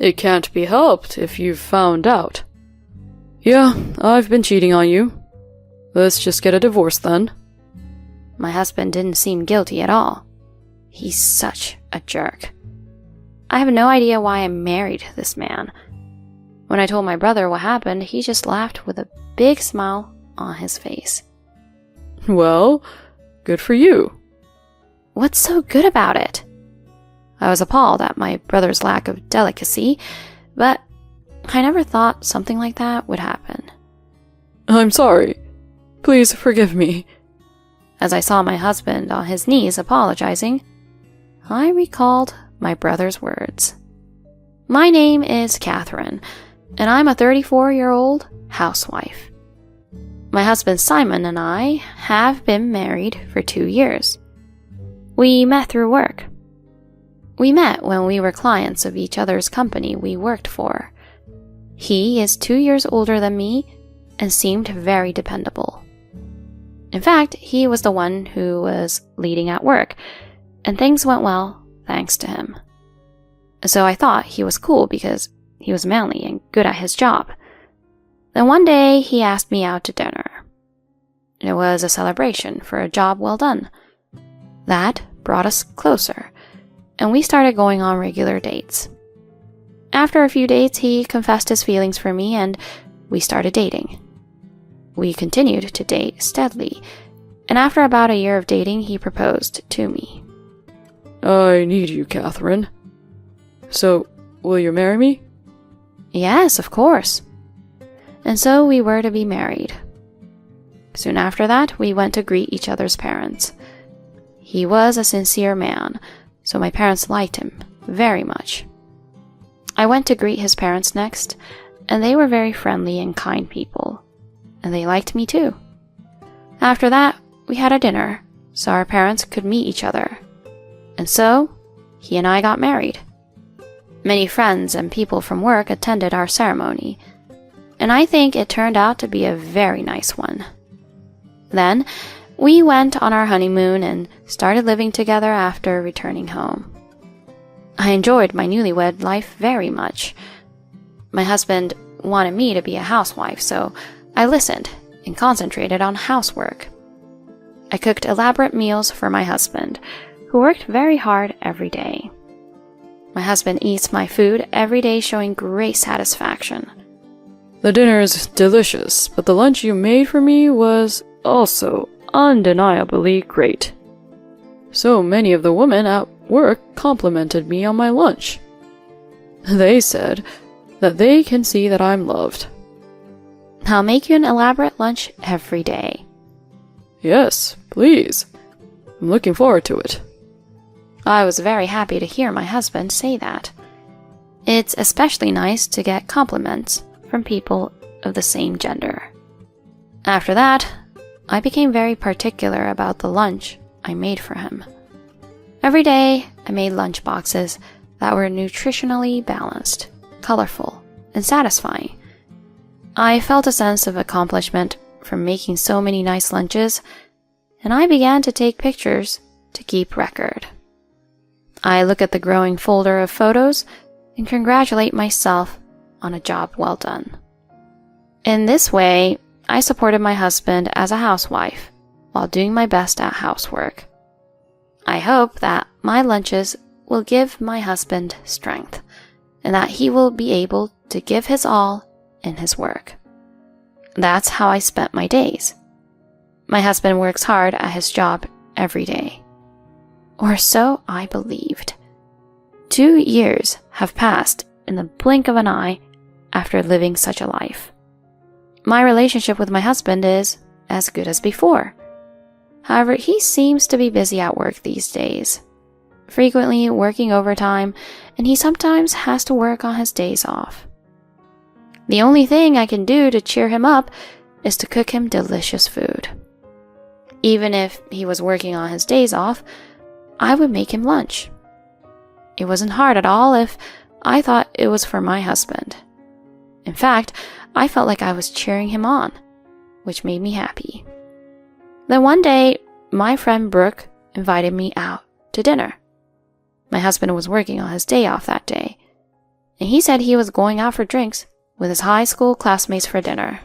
It can't be helped if you've found out. Yeah, I've been cheating on you. Let's just get a divorce then. My husband didn't seem guilty at all. He's such a jerk. I have no idea why I married this man. When I told my brother what happened, he just laughed with a big smile on his face. Well, good for you. What's so good about it? I was appalled at my brother's lack of delicacy, but I never thought something like that would happen. I'm sorry. Please forgive me. As I saw my husband on his knees apologizing, I recalled my brother's words. My name is Catherine, and I'm a 34-year-old housewife. My husband Simon and I have been married for 2 years. We met through work. We met when we were clients of each other's company we worked for. He is 2 years older than me and seemed very dependable. In fact, he was the one who was leading at work, and things went well thanks to him. So I thought he was cool because he was manly and good at his job. Then one day he asked me out to dinner. It was a celebration for a job well done. That brought us closer, and we started going on regular dates. After a few dates, he confessed his feelings for me and we started dating. We continued to date steadily, and after about a year of dating, he proposed to me. I need you, Catherine. So, will you marry me? Yes, of course. And so we were to be married. Soon after that, we went to greet each other's parents. He was a sincere man, so my parents liked him very much. I went to greet his parents next, and they were very friendly and kind people, and they liked me too. After that, we had a dinner, so our parents could meet each other. And so, he and I got married. Many friends and people from work attended our ceremony, and I think it turned out to be a very nice one. Then, we went on our honeymoon and started living together after returning home. I enjoyed my newlywed life very much. My husband wanted me to be a housewife, so I listened and concentrated on housework. I cooked elaborate meals for my husband, who worked very hard every day. My husband eats my food every day, showing great satisfaction. The dinner is delicious, but the lunch you made for me was also undeniably great. So many of the women at work complimented me on my lunch. They said that they can see that I'm loved. I'll make you an elaborate lunch every day. Yes, please. I'm looking forward to it. I was very happy to hear my husband say that. It's especially nice to get compliments from people of the same gender. After that, I became very particular about the lunch I made for him. Every day, I made lunchboxes that were nutritionally balanced, colorful, and satisfying. I felt a sense of accomplishment from making so many nice lunches, and I began to take pictures to keep record. I look at the growing folder of photos and congratulate myself on a job well done. In this way, I supported my husband as a housewife while doing my best at housework. I hope that my lunches will give my husband strength and that he will be able to give his all in his work. That's how I spent my days. My husband works hard at his job every day. Or so I believed. 2 years have passed in the blink of an eye after living such a life. My relationship with my husband is as good as before. However, he seems to be busy at work these days, frequently working overtime, and he sometimes has to work on his days off. The only thing I can do to cheer him up is to cook him delicious food. Even if he was working on his days off, I would make him lunch. It wasn't hard at all if I thought it was for my husband. In fact, I felt like I was cheering him on, which made me happy. Then one day, my friend Brooke invited me out to dinner. My husband was working on his day off that day, and he said he was going out for drinks with his high school classmates for dinner.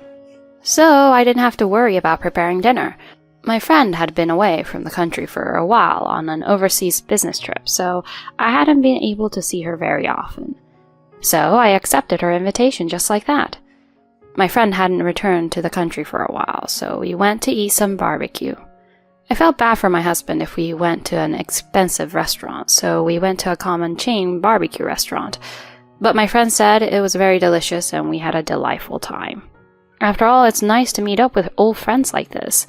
So I didn't have to worry about preparing dinner. My friend had been away from the country for a while on an overseas business trip, so I hadn't been able to see her very often. So I accepted her invitation just like that. My friend hadn't returned to the country for a while, so we went to eat some barbecue. I felt bad for my husband if we went to an expensive restaurant, so we went to a common chain barbecue restaurant. But my friend said it was very delicious and we had a delightful time. After all, it's nice to meet up with old friends like this.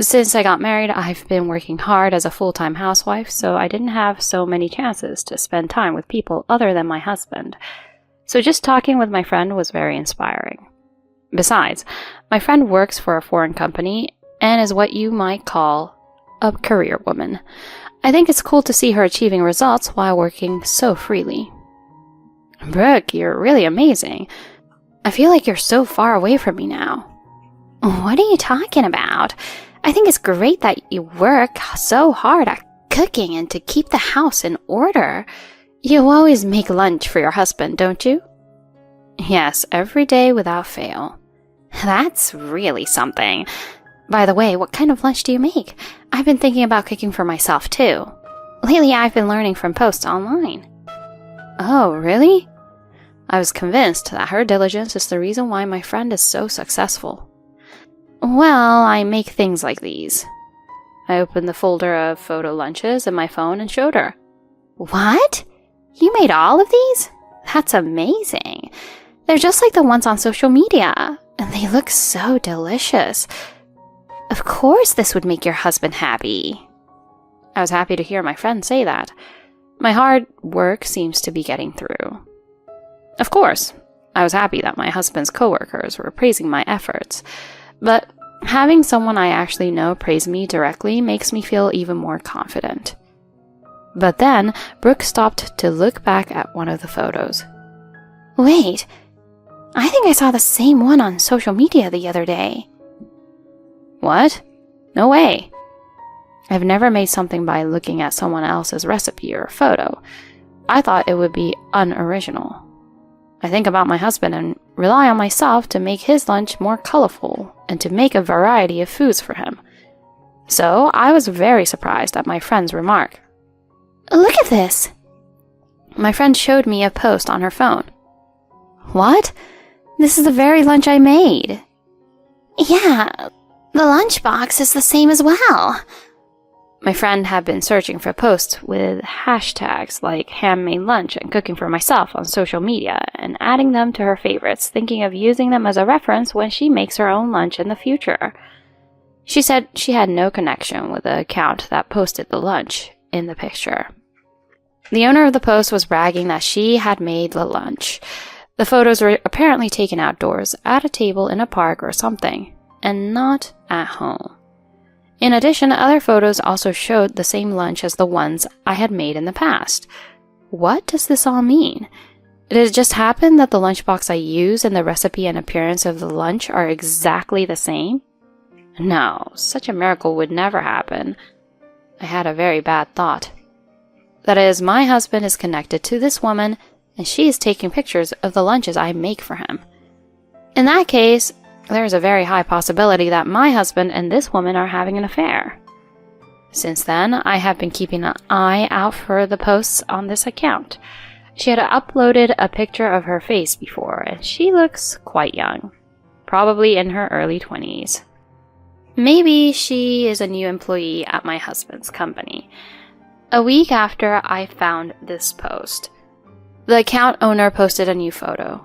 Since I got married, I've been working hard as a full-time housewife, so I didn't have so many chances to spend time with people other than my husband. So just talking with my friend was very inspiring. Besides, my friend works for a foreign company and is what you might call a career woman. I think it's cool to see her achieving results while working so freely. Brooke, you're really amazing. I feel like you're so far away from me now. What are you talking about? I think it's great that you work so hard at cooking and to keep the house in order. You always make lunch for your husband, don't you? Yes, every day without fail. That's really something. By the way, what kind of lunch do you make? I've been thinking about cooking for myself too. Lately, I've been learning from posts online. Oh, really? I was convinced that her diligence is the reason why my friend is so successful. Well, I make things like these. I opened the folder of photo lunches in my phone and showed her. What? You made all of these? That's amazing. They're just like the ones on social media, and they look so delicious. Of course this would make your husband happy. I was happy to hear my friend say that. My hard work seems to be getting through. Of course, I was happy that my husband's coworkers were praising my efforts, but having someone I actually know praise me directly makes me feel even more confident. But then, Brooke stopped to look back at one of the photos. Wait, I think I saw the same one on social media the other day. What? No way. I've never made something by looking at someone else's recipe or photo. I thought it would be unoriginal. I think about my husband and rely on myself to make his lunch more colorful and to make a variety of foods for him. So I was very surprised at my friend's remark. Look at this! My friend showed me a post on her phone. What? This is the very lunch I made. Yeah, the lunchbox is the same as well. My friend had been searching for posts with hashtags like handmade lunch and cooking for myself on social media and adding them to her favorites, thinking of using them as a reference when she makes her own lunch in the future. She said she had no connection with the account that posted the lunch in the picture. The owner of the post was bragging that she had made the lunch. The photos were apparently taken outdoors at a table in a park or something, and not at home. In addition, other photos also showed the same lunch as the ones I had made in the past. What does this all mean? Did it just happen that the lunchbox I use and the recipe and appearance of the lunch are exactly the same? No, such a miracle would never happen. I had a very bad thought. That is, my husband is connected to this woman, and she is taking pictures of the lunches I make for him. In that case, there is a very high possibility that my husband and this woman are having an affair. Since then, I have been keeping an eye out for the posts on this account. She had uploaded a picture of her face before, and she looks quite young, probably in her early 20s. Maybe she is a new employee at my husband's company. A week after I found this post, the account owner posted a new photo.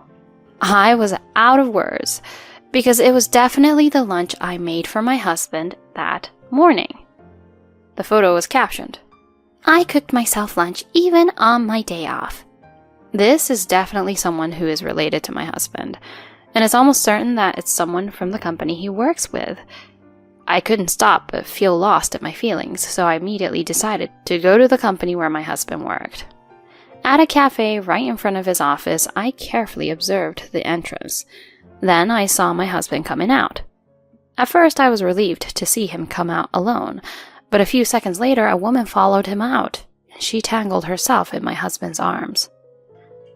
I was out of words, because it was definitely the lunch I made for my husband that morning. The photo was captioned, "I cooked myself lunch even on my day off." This is definitely someone who is related to my husband, and it's almost certain that it's someone from the company he works with. I couldn't stop but feel lost at my feelings, so I immediately decided to go to the company where my husband worked. At a cafe right in front of his office, I carefully observed the entrance. Then I saw my husband coming out. At first, I was relieved to see him come out alone, but a few seconds later, a woman followed him out, and she tangled herself in my husband's arms.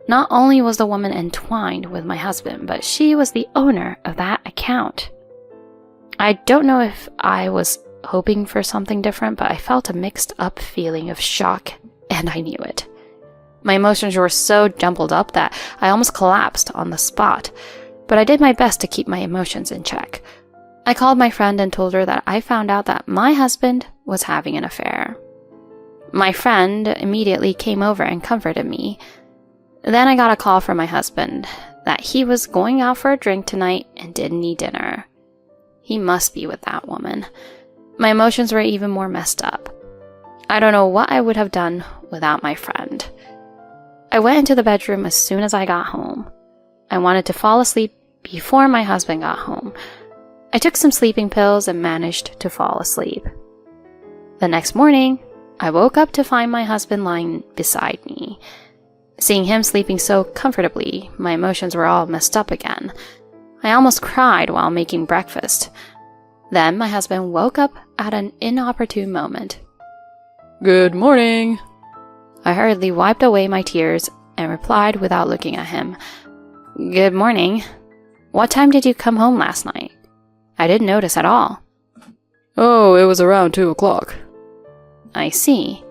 Not only was the woman entwined with my husband, but she was the owner of that account. I don't know if I was hoping for something different, but I felt a mixed up feeling of shock, and I knew it. My emotions were so jumbled up that I almost collapsed on the spot, but I did my best to keep my emotions in check. I called my friend and told her that I found out that my husband was having an affair. My friend immediately came over and comforted me. Then I got a call from my husband that he was going out for a drink tonight and didn't eat dinner. He must be with that woman. My emotions were even more messed up. I don't know what I would have done without my friend. I went into the bedroom as soon as I got home. I wanted to fall asleep before my husband got home. I took some sleeping pills and managed to fall asleep. The next morning, I woke up to find my husband lying beside me. Seeing him sleeping so comfortably, my emotions were all messed up again. I almost cried while making breakfast. Then my husband woke up at an inopportune moment. Good morning. I hurriedly wiped away my tears and replied without looking at him. Good morning. What time did you come home last night? I didn't notice at all. Oh, it was around 2 o'clock. I see.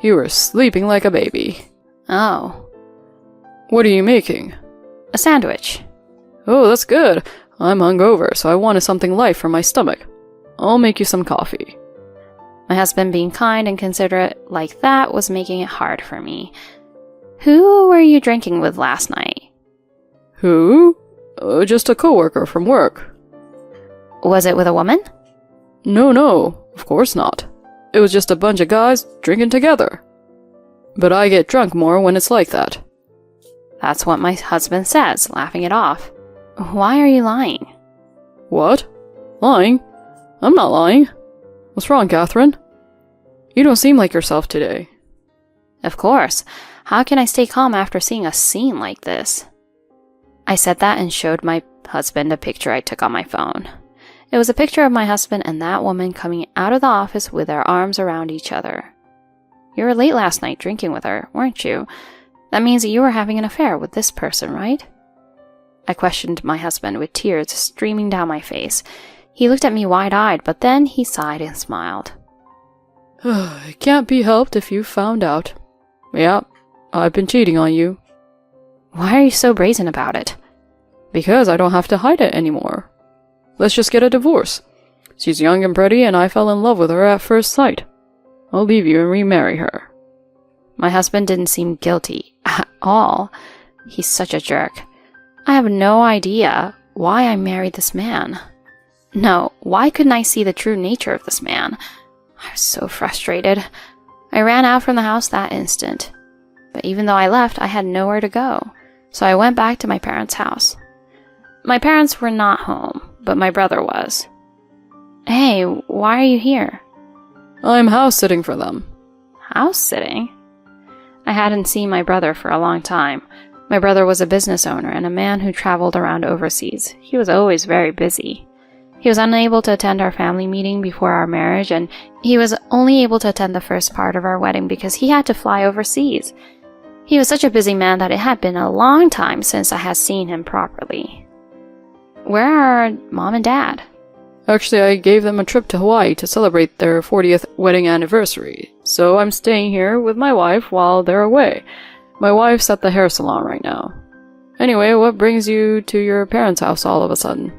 You were sleeping like a baby. Oh. What are you making? A sandwich. Oh, that's good. I'm hungover, so I wanted something light for my stomach. I'll make you some coffee. My husband being kind and considerate like that was making it hard for me. Who were you drinking with last night? Who? Just a coworker from work. Was it with a woman? No, of course not. It was just a bunch of guys drinking together. But I get drunk more when it's like that. That's what my husband says, laughing it off. Why are you lying? What? Lying? I'm not lying. What's wrong, Catherine? You don't seem like yourself today. Of course. How can I stay calm after seeing a scene like this? I said that and showed my husband a picture I took on my phone. It was a picture of my husband and that woman coming out of the office with their arms around each other. You were late last night drinking with her, weren't you? That means that you were having an affair with this person, right? I questioned my husband with tears streaming down my face. He looked at me wide-eyed, but then he sighed and smiled. It can't be helped if you found out. Yeah, I've been cheating on you. Why are you so brazen about it? Because I don't have to hide it anymore. Let's just get a divorce. She's young and pretty, and I fell in love with her at first sight. I'll leave you and remarry her. My husband didn't seem guilty at all. He's such a jerk. I have no idea why I married this man. No, why couldn't I see the true nature of this man? I was so frustrated. I ran out from the house that instant. But even though I left, I had nowhere to go. So I went back to my parents' house. My parents were not home, but my brother was. Hey, why are you here? I'm house-sitting for them. House-sitting? I hadn't seen my brother for a long time. My brother was a business owner and a man who traveled around overseas. He was always very busy. He was unable to attend our family meeting before our marriage, and he was only able to attend the first part of our wedding because he had to fly overseas. He was such a busy man that it had been a long time since I had seen him properly. Where are Mom and Dad? Actually, I gave them a trip to Hawaii to celebrate their 40th wedding anniversary, so I'm staying here with my wife while they're away. My wife's at the hair salon right now. Anyway, what brings you to your parents' house all of a sudden?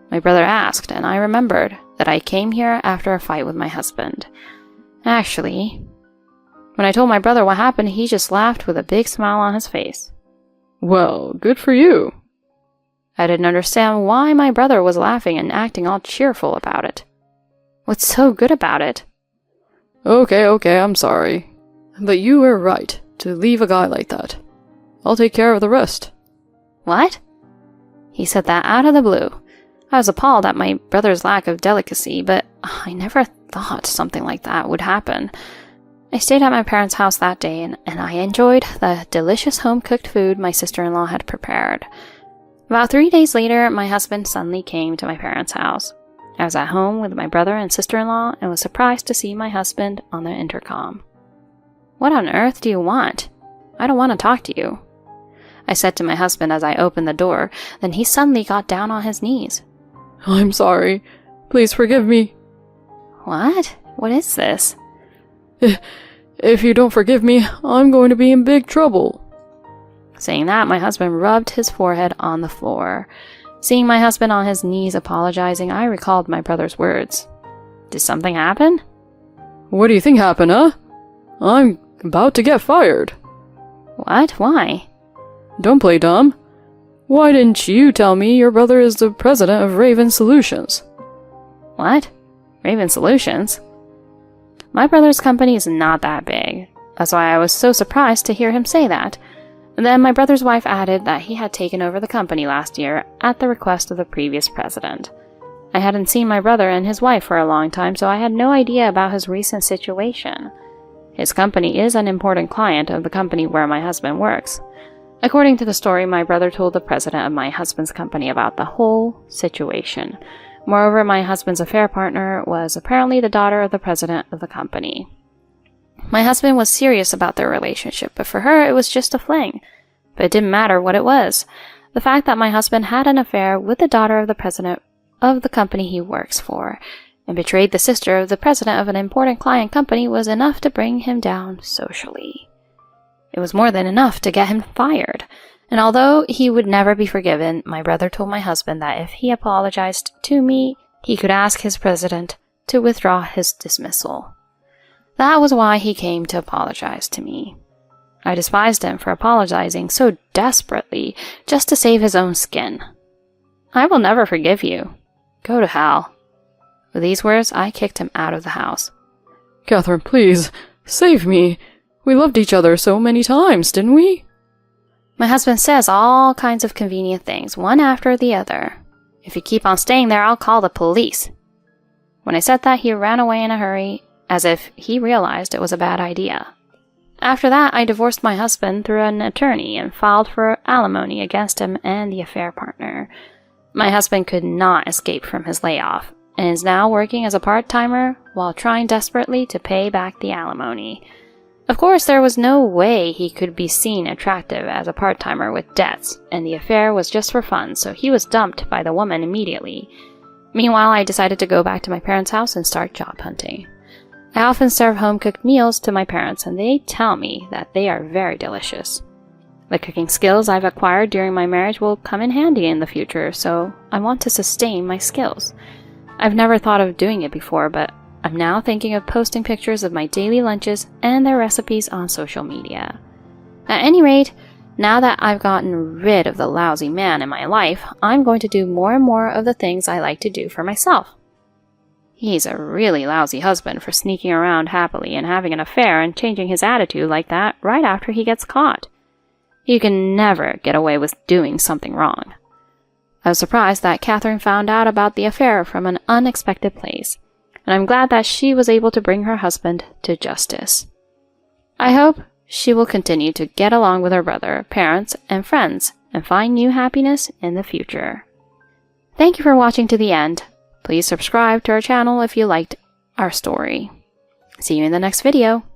My brother asked, and I remembered that I came here after a fight with my husband. Actually, when I told my brother what happened, he just laughed with a big smile on his face. Well, good for you. I didn't understand why my brother was laughing and acting all cheerful about it. What's so good about it? Okay, I'm sorry. But you were right to leave a guy like that. I'll take care of the rest. What? He said that out of the blue. I was appalled at my brother's lack of delicacy, but I never thought something like that would happen. I stayed at my parents' house that day, and I enjoyed the delicious home-cooked food my sister-in-law had prepared. About 3 days later, my husband suddenly came to my parents' house. I was at home with my brother and sister-in-law and was surprised to see my husband on the intercom. What on earth do you want? I don't want to talk to you. I said to my husband as I opened the door. Then he suddenly got down on his knees. I'm sorry. Please forgive me. What? What is this? If you don't forgive me, I'm going to be in big trouble. Saying that, my husband rubbed his forehead on the floor. Seeing my husband on his knees apologizing, I recalled my brother's words. Did something happen? What do you think happened, huh? I'm about to get fired. What? Why? Don't play dumb. Why didn't you tell me your brother is the president of Raven Solutions? What? Raven Solutions? My brother's company is not that big. That's why I was so surprised to hear him say that. And then my brother's wife added that he had taken over the company last year at the request of the previous president. I hadn't seen my brother and his wife for a long time, so I had no idea about his recent situation. His company is an important client of the company where my husband works. According to the story, my brother told the president of my husband's company about the whole situation. Moreover, my husband's affair partner was apparently the daughter of the president of the company. My husband was serious about their relationship, but for her it was just a fling. But it didn't matter what it was. The fact that my husband had an affair with the daughter of the president of the company he works for, and betrayed the sister of the president of an important client company was enough to bring him down socially. It was more than enough to get him fired. And although he would never be forgiven, my brother told my husband that if he apologized to me, he could ask his president to withdraw his dismissal. That was why he came to apologize to me. I despised him for apologizing so desperately just to save his own skin. I will never forgive you. Go to hell. With these words, I kicked him out of the house. Catherine, please, save me. We loved each other so many times, didn't we? My husband says all kinds of convenient things, one after the other. If you keep on staying there, I'll call the police. When I said that, he ran away in a hurry, as if he realized it was a bad idea. After that, I divorced my husband through an attorney and filed for alimony against him and the affair partner. My husband could not escape from his layoff, and is now working as a part-timer while trying desperately to pay back the alimony. Of course, there was no way he could be seen attractive as a part-timer with debts, and the affair was just for fun, so he was dumped by the woman immediately. Meanwhile, I decided to go back to my parents' house and start job hunting. I often serve home-cooked meals to my parents, and they tell me that they are very delicious. The cooking skills I've acquired during my marriage will come in handy in the future, so I want to sustain my skills. I've never thought of doing it before, but I'm now thinking of posting pictures of my daily lunches and their recipes on social media. At any rate, now that I've gotten rid of the lousy man in my life, I'm going to do more and more of the things I like to do for myself. He's a really lousy husband for sneaking around happily and having an affair and changing his attitude like that right after he gets caught. You can never get away with doing something wrong. I was surprised that Catherine found out about the affair from an unexpected place, and I'm glad that she was able to bring her husband to justice. I hope she will continue to get along with her brother, parents, and friends, and find new happiness in the future. Thank you for watching to the end. Please subscribe to our channel if you liked our story. See you in the next video.